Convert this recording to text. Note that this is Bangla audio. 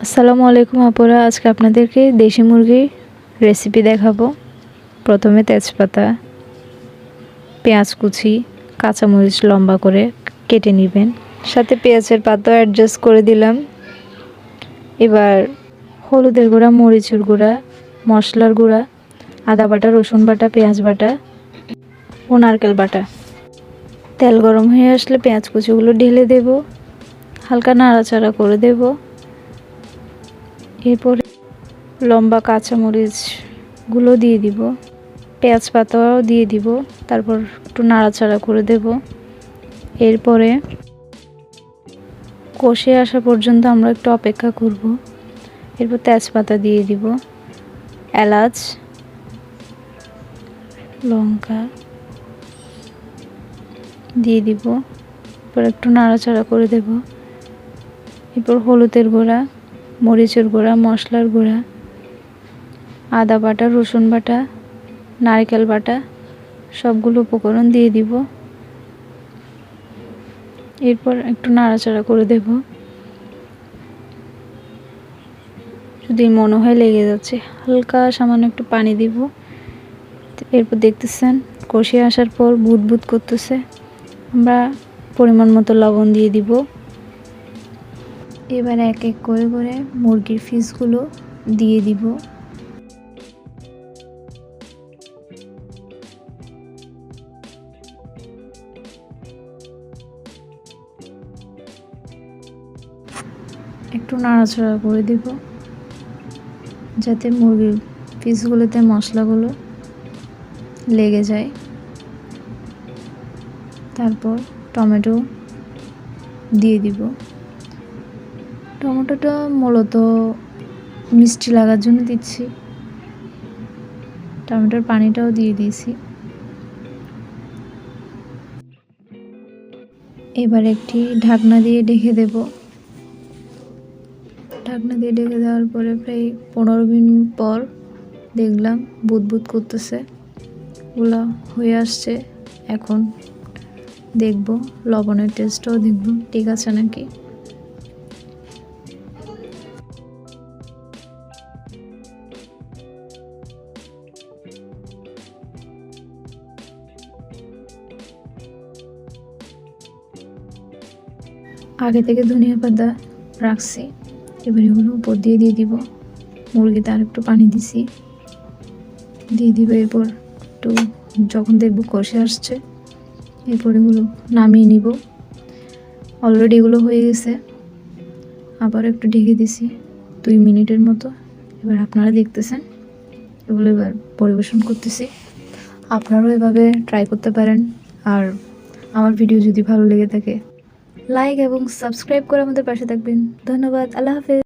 আসসালামু আলাইকুম আপুরা, আজকে আপনাদেরকে দেশি মুরগির রেসিপি দেখাবো। প্রথমে তেজপাতা, পেঁয়াজ কুচি, কাঁচামরিচ লম্বা করে কেটে নেবেন, সাথে পেঁয়াজের পাতাও অ্যাডজাস্ট করে দিলাম। এবার হলুদের গুঁড়া, মরিচের গুঁড়া, মশলার গুঁড়া, আদা বাটা, রসুন বাটা, পেঁয়াজ বাটা ও নারকেল বাটা। তেল গরম হয়ে আসলে পেঁয়াজ কুচিগুলো ঢেলে দেব, হালকা নাড়াচাড়া করে দেব। এরপরে লম্বা কাঁচামরিচগুলো দিয়ে দিব, পেঁয়াজ পাতাও দিয়ে দিব, তারপর একটু নাড়াচাড়া করে দেব। এরপরে কষে আসা পর্যন্ত আমরা একটু অপেক্ষা করব। এরপর তেজপাতা দিয়ে দিব, এলাচ, লঙ্কা দিয়ে দিব, এরপর একটু নাড়াচাড়া করে দেব। এরপর হলুদের গুঁড়া, মরিচের গুঁড়া, মশলার গুঁড়া, আদা বাটা, রসুন বাটা, নারকেল বাটা সবগুলো উপকরণ দিয়ে দিব। এরপর একটু নাড়াচাড়া করে দেব। যদি মনে হয় লেগে যাচ্ছে, হালকা সামান্য একটু পানি দিব। এরপর দেখতেছেন কষিয়ে আসার পর বুদবুদ করতেছে, আমরা পরিমাণ মতো লবণ দিয়ে দিব। এবার এক এক করে করে মুরগির পিসগুলো দিয়ে দিব। একটু নাড়াচাড়া করে দিব যাতে মুরগির পিসগুলোতে মশলাগুলো লেগে যায়। তারপর টমেটো দিয়ে দিব। টমেটোটা মূলত মিষ্টি লাগার জন্য দিচ্ছি, টমেটোর পানিটাও দিয়ে দিয়েছি। এবার একটি ঢাকনা দিয়ে ঢেকে দেব। ঢাকনা দিয়ে ঢেকে দেওয়ার পরে প্রায় 15 মিনিট পর দেখলাম বুদবুদ করতেছে, ওগুলা হয়ে আসছে। এখন দেখব লবণের টেস্টও দেখব ঠিক আছে নাকি। আগে থেকে ধনিয়া পাতা রাখছি, এবার এগুলো উপর দিয়ে দিব। মুরগিতে আর একটু পানি দিছি, দিয়ে দিব। এরপর একটু যখন দেখব কষে আসছে, এরপর এগুলো নামিয়ে নিব। অলরেডি এগুলো হয়ে গেছে, আবার একটু ঢেকে দিছি 2 মিনিটের মতো। এবার আপনারা দেখতেছেন এগুলো এবার পরিবেশন করতেছি। আপনারাও এভাবে ট্রাই করতে পারেন। আর আমার ভিডিও যদি ভালো লেগে থাকে, লাইক এবং সাবস্ক্রাইব করে আমাদের পাশে থাকবেন। ধন্যবাদ। আল্লাহ হাফেজ।